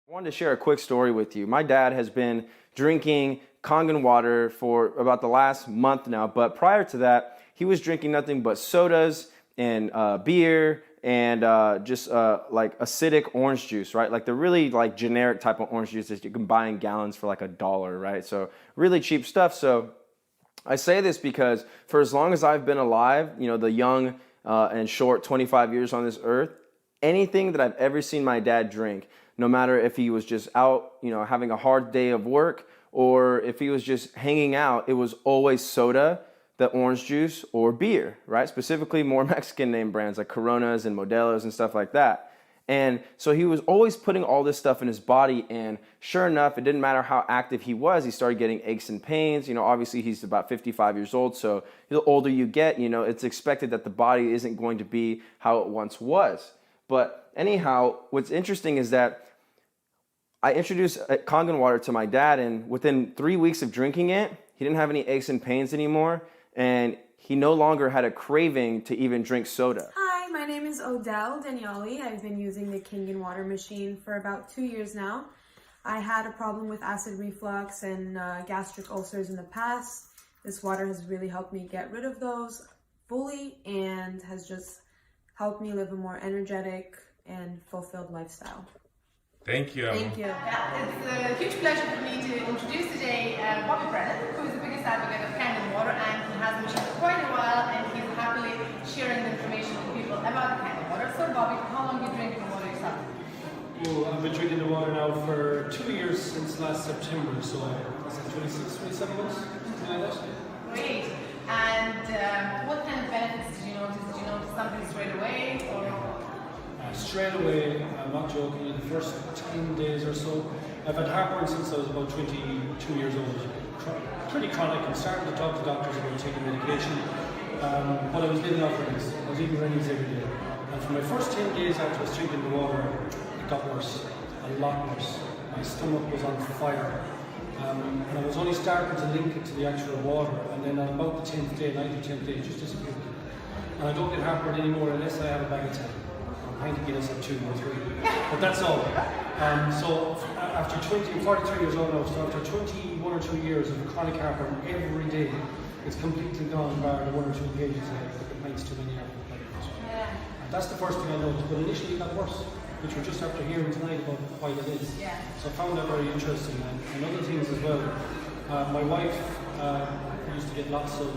I wanted to share a quick story with you. My dad has been drinking Kangen water for about the last month now, but prior to that, he was drinking nothing but sodas and beer and just like acidic orange juice, right? Like the really like generic type of orange juice that you can buy in gallons for like $1, right? So really cheap stuff. So I say this because for as long as I've been alive, you know, the young and short 25 years on this earth, anything that I've ever seen my dad drink, no matter if he was just out, you know, having a hard day of work or if he was just hanging out, it was always soda, the orange juice, or beer, right? Specifically more Mexican name brands like Coronas and Modelos and stuff like that. And so he was always putting all this stuff in his body, and sure enough, it didn't matter how active he was, he started getting aches and pains. You know, obviously he's about 55 years old, so the older you get, you know, it's expected that the body isn't going to be how it once was. But anyhow, what's interesting is that I introduced Kangen water to my dad, and within 3 weeks of drinking it, he didn't have any aches and pains anymore, and he no longer had a craving to even drink soda. Hi, my name is Odell Daniali. I've been using the Kangen water machine for about 2 years now. I had a problem with acid reflux and gastric ulcers in the past. This water has really helped me get rid of those fully and has just helped me live a more energetic and fulfilled lifestyle. Thank you. Thank you. Yeah, it's a huge pleasure for me to introduce today Bobby Brennan, who is the biggest advocate of Kangen water, and he has the machine for quite a while, and he's happily sharing the information with people about Kangen water. So Bobby, how long have you drinking the water yourself? Well, I've been drinking the water now for 2 years since last September, so is it 26, 27 months? Something like that. Great. And what kind of benefits did you notice? Did you notice something straight away, or? Straight away, I'm not joking, in the first 10 days or so, I've had heartburn since I was about 22 years old. Pretty chronic. I'm starting to talk to doctors about taking medication, but I was living off Rennies. I was eating Rennies every day. And for my first 10 days after I was drinking the water, it got worse, a lot worse. My stomach was on fire. And I was only starting to link it to the actual water, and then on about the 10th day, 9th or 10th day, it just disappeared. And I don't get heartburn anymore unless I have a bag of 10. I'm trying to get us at 2 or 3, but that's all. So after 43 years old now, so after 21 or 2 years of chronic heartburn every day, it's completely gone bar the 1 or 2 occasions it makes too many heartburn. That's the first thing I noticed, but initially it got worse, which we're just after hearing tonight about why it is. So I found that very interesting, and other things as well. My wife used to get lots of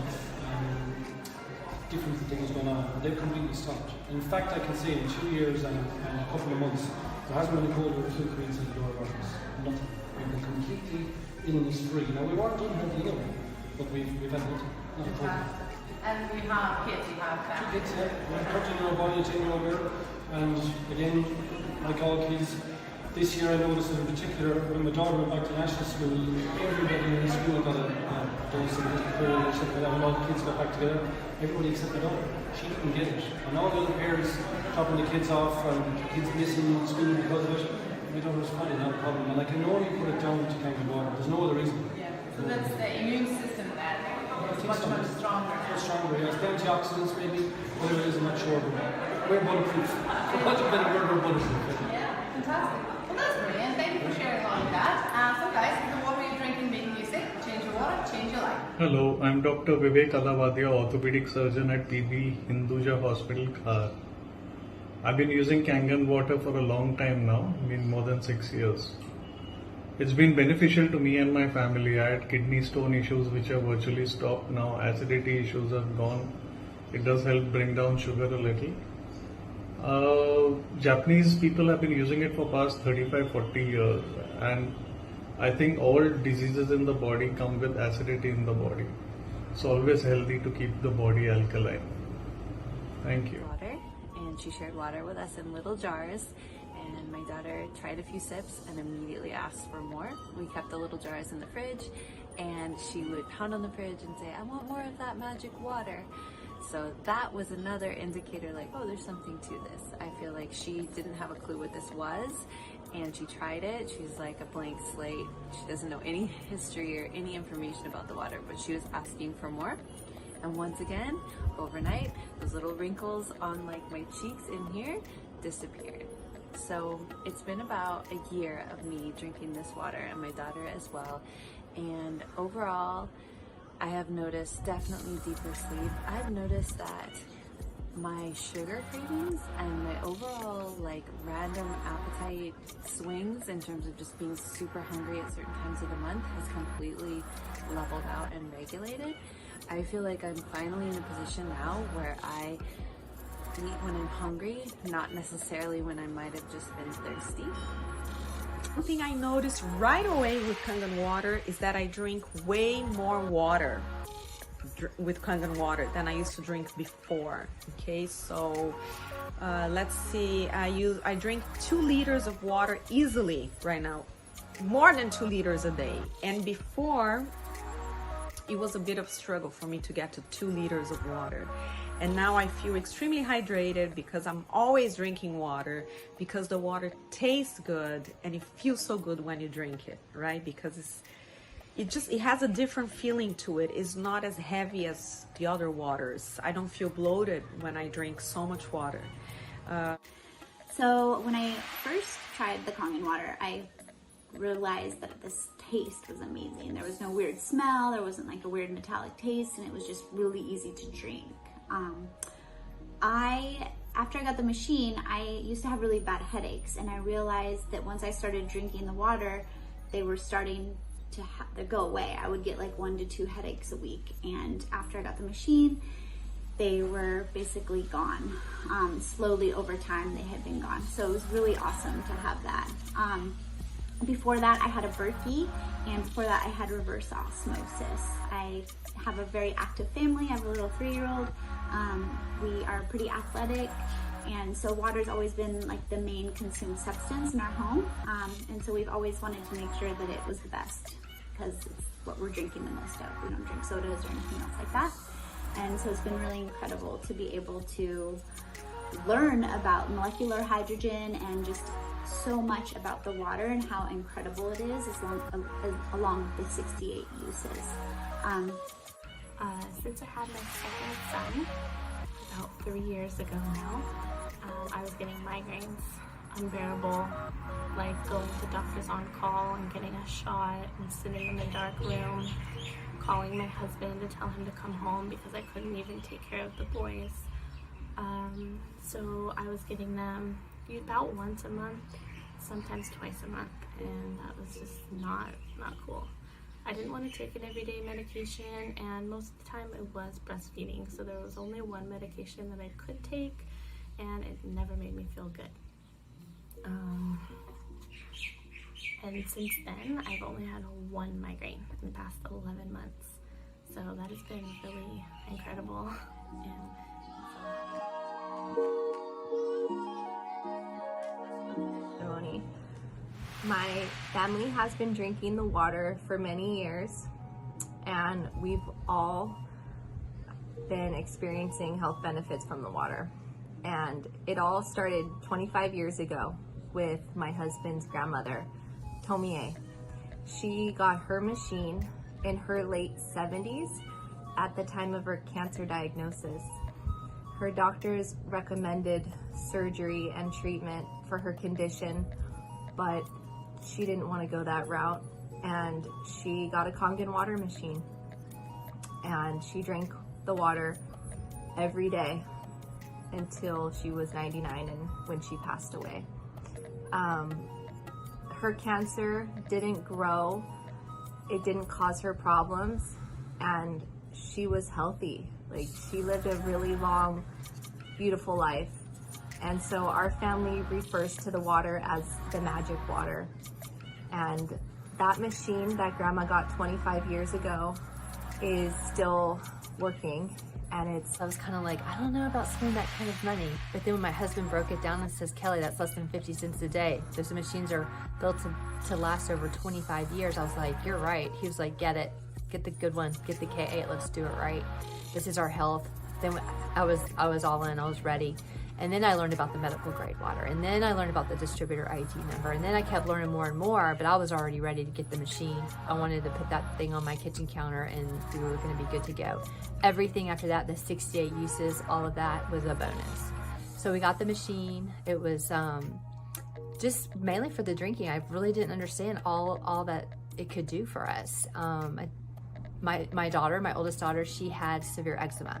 different things going on. They've completely stopped. In fact, I can say in 2 years and a couple of months, there hasn't been a cold or flu coming inside the door of our house. Nothing. We've been completely illness-free. Now, we weren't unhealthy anyway, but we've had nothing. Not a problem. And you have kids, you have 2 kids, yeah. We have a 13-year-old boy and a 10-year-old girl. And again, like all kids, this year I noticed in particular, when my daughter went back to national school, everybody in the school got a dose of little pill or something like that. When all the kids got back together, everybody except my daughter. She didn't get it. And all the other parents dropping the kids off and kids missing school because of it, my daughter was fine, not a problem. And I can only put it down to Kangen water. There's no other reason. Yeah. So that's the immune system that is much stronger. Much stronger, yes. Antioxidants maybe, whatever it is, I'm not sure. But we're bulletproof. For much of it, we're bulletproof. Yeah, fantastic. Well, that's brilliant. Thank you for sharing all of that. So guys, if the water you're drinking making you sick, change your water, change your life. Hello, I'm Dr. Vivek Alavadia, orthopedic surgeon at PB Hinduja Hospital, Khar. I've been using Kangen water for a long time now, more than 6 years. It's been beneficial to me and my family. I had kidney stone issues which are virtually stopped now. Acidity issues have gone. It does help bring down sugar a little. Japanese people have been using it for past 35-40 years, and I think all diseases in the body come with acidity in the body. It's always healthy to keep the body alkaline. Thank you. Water, and she shared water with us in little jars, and my daughter tried a few sips and immediately asked for more. We kept the little jars in the fridge, and she would pound on the fridge and say, "I want more of that magic water." So that was another indicator, like, oh, there's something to this. I feel like she didn't have a clue what this was, and she tried it. She's like a blank slate. She doesn't know any history or any information about the water, but she was asking for more. And once again, overnight, those little wrinkles on like my cheeks in here disappeared. So it's been about a year of me drinking this water, and my daughter as well. And overall, I have noticed definitely deeper sleep. I've noticed that my sugar cravings and my overall like random appetite swings in terms of just being super hungry at certain times of the month has completely leveled out and regulated. I feel like I'm finally in a position now where I eat when I'm hungry, not necessarily when I might have just been thirsty. One thing I noticed right away with Kangen water is that I drink way more water with Kangen water than I used to drink before. Okay, so let's see, I drink 2 liters of water easily right now, more than 2 liters a day. And before, it was a bit of a struggle for me to get to 2 liters of water. And now I feel extremely hydrated because I'm always drinking water, because the water tastes good and it feels so good when you drink it, right? Because it has a different feeling to it. It's not as heavy as the other waters. I don't feel bloated when I drink so much water. So when I first tried the Kangen water, I realized that this taste was amazing. There was no weird smell, there wasn't like a weird metallic taste, and it was just really easy to drink. After I got the machine, I used to have really bad headaches, and I realized that once I started drinking the water, they were starting to go away. I would get like 1 to 2 headaches a week, and after I got the machine, they were basically gone. Slowly over time, they had been gone. So it was really awesome to have that. Before that, I had a Berkey, and before that, I had reverse osmosis. I have a very active family. I have a little 3-year-old. We are pretty athletic, and so water's always been like the main consumed substance in our home. And so we've always wanted to make sure that it was the best, because it's what we're drinking the most of. We don't drink sodas or anything else like that. And so it's been really incredible to be able to learn about molecular hydrogen and just so much about the water and how incredible it is, along with the 68 uses. Since I had my second son about 3 years ago now, I was getting migraines, unbearable, like going to doctors on call and getting a shot and sitting in the dark room, calling my husband to tell him to come home because I couldn't even take care of the boys. So I was getting them about once a month, sometimes twice a month, and that was just not cool. I didn't want to take an everyday medication, and most of the time it was breastfeeding, so there was only one medication that I could take, and it never made me feel good. And since then, I've only had 1 migraine in the past 11 months, so that has been really incredible. My family has been drinking the water for many years, and we've all been experiencing health benefits from the water. And it all started 25 years ago with my husband's grandmother, Tomie. She got her machine in her late 70s at the time of her cancer diagnosis. Her doctors recommended surgery and treatment for her condition, but she didn't want to go that route, and she got a Kangen water machine, and she drank the water every day until she was 99 and when she passed away. Her cancer didn't grow, it didn't cause her problems, and she was healthy. Like, she lived a really long, beautiful life. And so our family refers to the water as the magic water. And that machine that Grandma got 25 years ago is still working. And I was kind of like, I don't know about spending that kind of money. But then when my husband broke it down and says, Kelly, that's less than 50 cents a day. Those machines are built to last over 25 years. I was like, you're right. He was like, get it. Get the good one. Get the a.k.a. Let's do it right. This is our health. Then I was all in. I was ready. And then I learned about the medical grade water. And then I learned about the distributor ID number. And then I kept learning more and more, but I was already ready to get the machine. I wanted to put that thing on my kitchen counter and we were gonna be good to go. Everything after that, the 68 uses, all of that was a bonus. So we got the machine. It was just mainly for the drinking. I really didn't understand all that it could do for us. My daughter, my oldest daughter, she had severe eczema.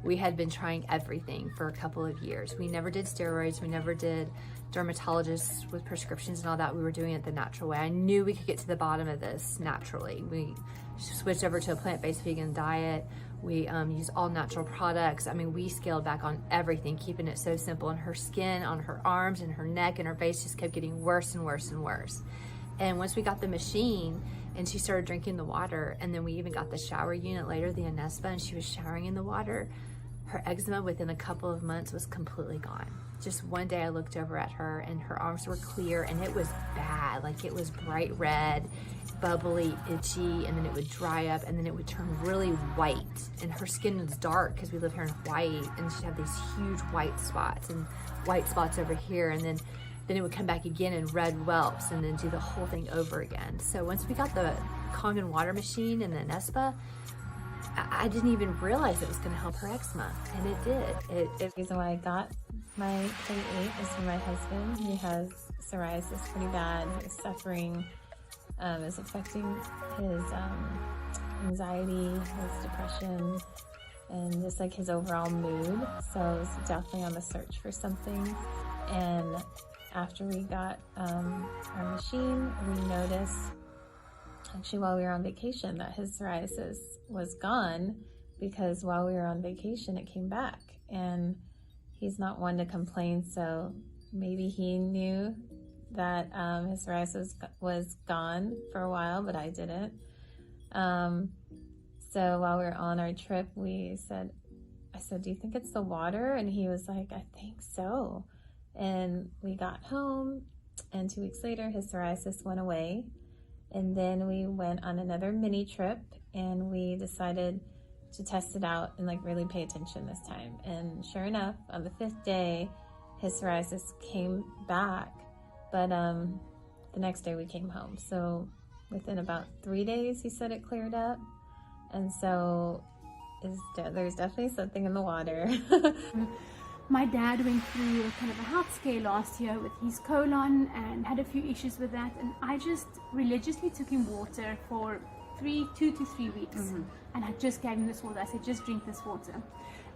We had been trying everything for a couple of years. We never did steroids. We never did dermatologists with prescriptions and all that. We were doing it the natural way. I knew we could get to the bottom of this naturally. We switched over to a plant-based vegan diet. We used all natural products. I mean, we scaled back on everything, keeping it so simple. And her skin on her arms and her neck and her face just kept getting worse and worse and worse. And once we got the machine and she started drinking the water, and then we even got the shower unit later, the Anespa, and she was showering in the water, her eczema within a couple of months was completely gone. Just one day I looked over at her and her arms were clear, and it was bad. Like, it was bright red, bubbly, itchy, and then it would dry up, and then it would turn really white. And her skin was dark because we live here in Hawaii, and she'd have these huge white spots and white spots over here, and then it would come back again in red whelps, and then do the whole thing over again. So once we got the Kangen water machine and the Anespa, I didn't even realize it was going to help her eczema, and it did. The reason why I got my K8 is for my husband. He has psoriasis pretty bad. He's suffering. It's affecting his anxiety, his depression, and just like his overall mood. So I was definitely on the search for something. And after we got our machine, we noticed, actually while we were on vacation, that his psoriasis was gone, because while we were on vacation it came back. And he's not one to complain, so maybe he knew that his psoriasis was gone for a while, but I didn't. So while we were on our trip, I said, do you think it's the water? And he was like, I think so. And we got home, and 2 weeks later his psoriasis went away. And then we went on another mini trip, and we decided to test it out and like really pay attention this time. And sure enough, on the 5th day, his psoriasis came back. But the next day we came home. So within about 3 days, he said it cleared up. And so there's definitely something in the water. My dad went through kind of a health scare last year with his colon and had a few issues with that, and I just religiously took him water for 2 to 3 weeks. And I just gave him this water. I said, just drink this water,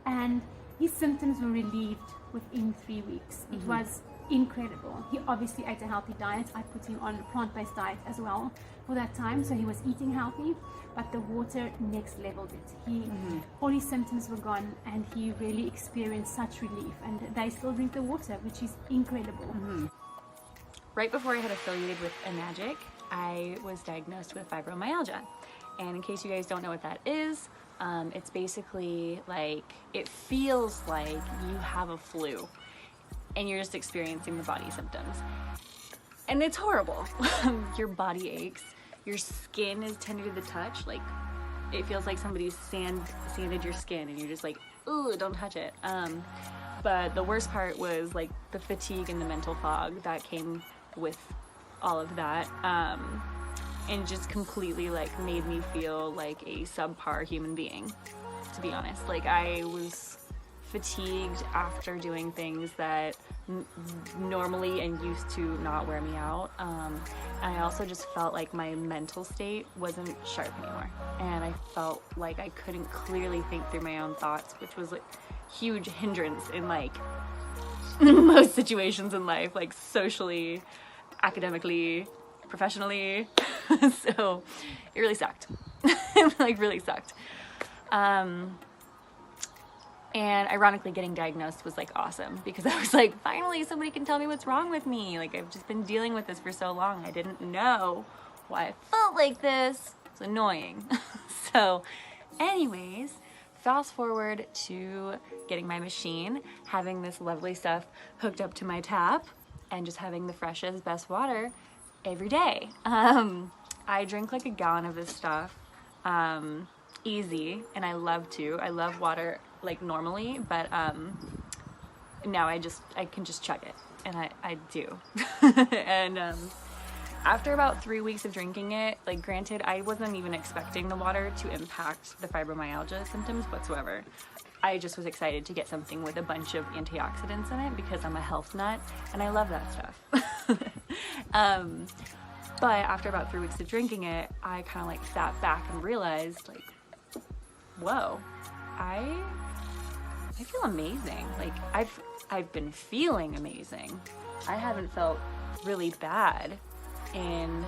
and his symptoms were relieved within 3 weeks. It was incredible. He obviously ate a healthy diet. I put him on a plant-based diet as well for that time, so he was eating healthy, but the water next leveled it. All his symptoms were gone, and he really experienced such relief, and they still drink the water, which is incredible. Right before I had affiliated with Enagic, I was diagnosed with fibromyalgia. And in case you guys don't know what that is, it's basically like, it feels like you have a flu and you're just experiencing the body symptoms. And it's horrible. Your body aches, your skin is tender to the touch, like it feels like somebody's sanded your skin, and you're just like, ooh, don't touch it. But the worst part was like the fatigue and the mental fog that came with all of that, and just completely like made me feel like a subpar human being, to be honest. Like, I was fatigued after doing things that normally and used to not wear me out. And I also just felt like my mental state wasn't sharp anymore, and I felt like I couldn't clearly think through my own thoughts, which was a huge hindrance in like most situations in life, like socially, academically, professionally. So it really sucked. Like, really sucked. And ironically, getting diagnosed was like awesome, because I was like, finally somebody can tell me what's wrong with me. Like, I've just been dealing with this for so long. I didn't know why I felt like this. It's annoying. So anyways, fast forward to getting my machine, having this lovely stuff hooked up to my tap, and just having the freshest, best water every day. I drink like a gallon of this stuff, easy, and I love water like normally, but now I can just chug it, and I do. And after about 3 weeks of drinking it, like, granted, I wasn't even expecting the water to impact the fibromyalgia symptoms whatsoever. I just was excited to get something with a bunch of antioxidants in it because I'm a health nut and I love that stuff. But after about 3 weeks of drinking it, I kind of like sat back and realized like, whoa, I feel amazing. Like I've been feeling amazing. I haven't felt really bad in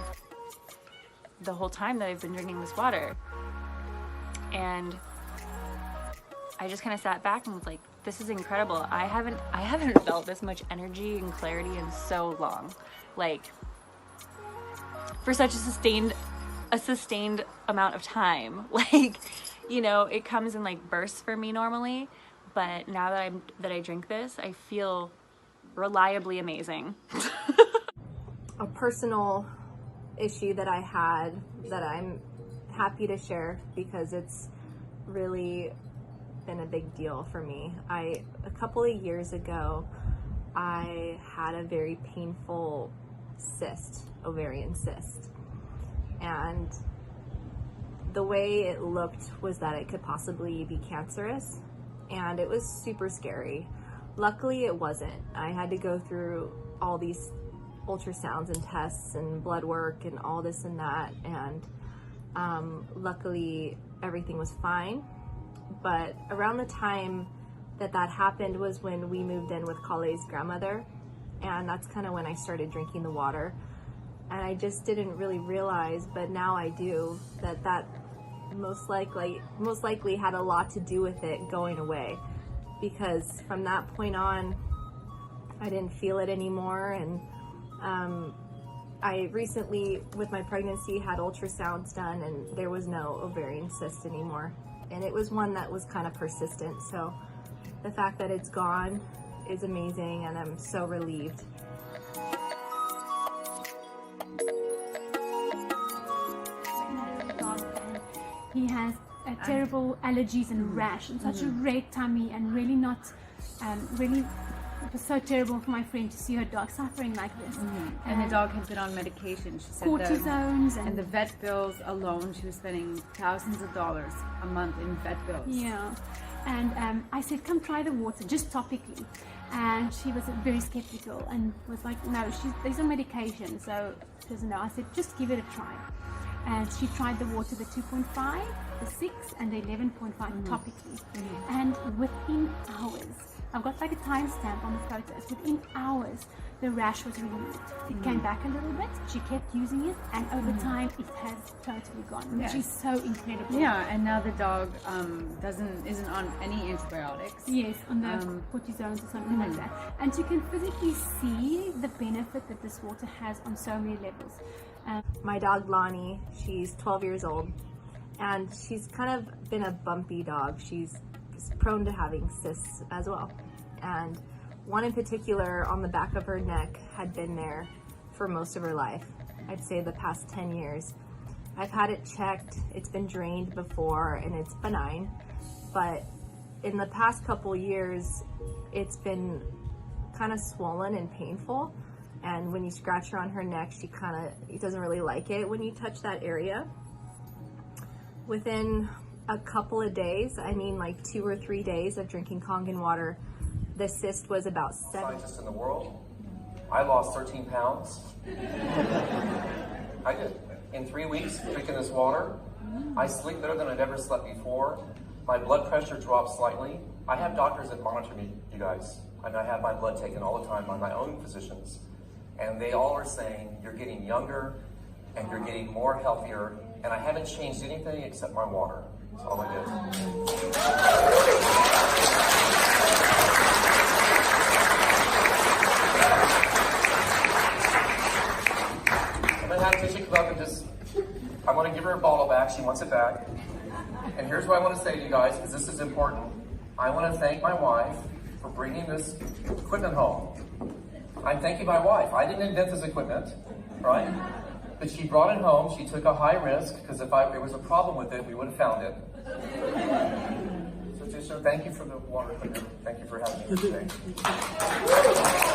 the whole time that I've been drinking this water. And I just kind of sat back and was like, this is incredible. I haven't felt this much energy and clarity in so long. Like for such a sustained amount of time. Like, you know, it comes in like bursts for me normally, but now that I drink this, I feel reliably amazing. A personal issue that I had that I'm happy to share because it's really been a big deal for me. A couple of years ago, I had a very painful ovarian cyst. And the way it looked was that it could possibly be cancerous, and it was super scary. Luckily, it wasn't. I had to go through all these ultrasounds and tests and blood work and all this and that, and luckily everything was fine. But around the time that happened was when we moved in with Kale's grandmother, and that's kind of when I started drinking the water. And I just didn't really realize, but now I do, that most likely had a lot to do with it going away, because from that point on I didn't feel it anymore. And I recently, with my pregnancy, had ultrasounds done and there was no ovarian cyst anymore, and it was one that was kind of persistent. So the fact that it's gone is amazing, and I'm so relieved. He has terrible allergies and rash and such a red tummy, and really not, really, it was so terrible for my friend to see her dog suffering like this. And the dog had been on medication. She said cortisones and the vet bills alone, she was spending thousands of dollars a month in vet bills. Yeah, and I said, come try the water, just topically. And she was very skeptical and was like, no, there's a medication, so she doesn't know. I said, just give it a try. And she tried the water, the 2.5, the 6, and the 11.5 topically. And within hours, I've got like a timestamp on the photos, within hours, the rash was removed. It came back a little bit, she kept using it, and over time, it has totally gone, which is so incredible. Yeah, and now the dog isn't on any antibiotics. Yes, on the cortisones or something like that. And you can physically see the benefit that this water has on so many levels. My dog Lonnie, she's 12 years old, and she's kind of been a bumpy dog. She's prone to having cysts as well, and one in particular on the back of her neck had been there for most of her life. I'd say the past 10 years. I've had it checked, it's been drained before, and it's benign, but in the past couple years it's been kind of swollen and painful. And when you scratch her on her neck, she doesn't really like it when you touch that area. Within a couple of days, I mean like 2 or 3 days of drinking Kangen water, the cyst was about 7. Scientist in the world. I lost 13 pounds. I did. In 3 weeks, drinking this water. I sleep better than I've ever slept before. My blood pressure dropped slightly. I have doctors that monitor me, you guys. And I have my blood taken all the time by my own physicians. And they all are saying, you're getting younger and you're getting more healthier. And I haven't changed anything except my water. That's all I did. I'm going to have Tisha come up and I want to give her a bottle back. She wants it back. And here's what I want to say to you guys, because this is important. I want to thank my wife for bringing this equipment home. I'm thanking my wife. I didn't invent this equipment, right? But she brought it home. She took a high risk, because if there was a problem with it, we would have found it. So Tisha, thank you for the water equipment. Thank you for having me here today.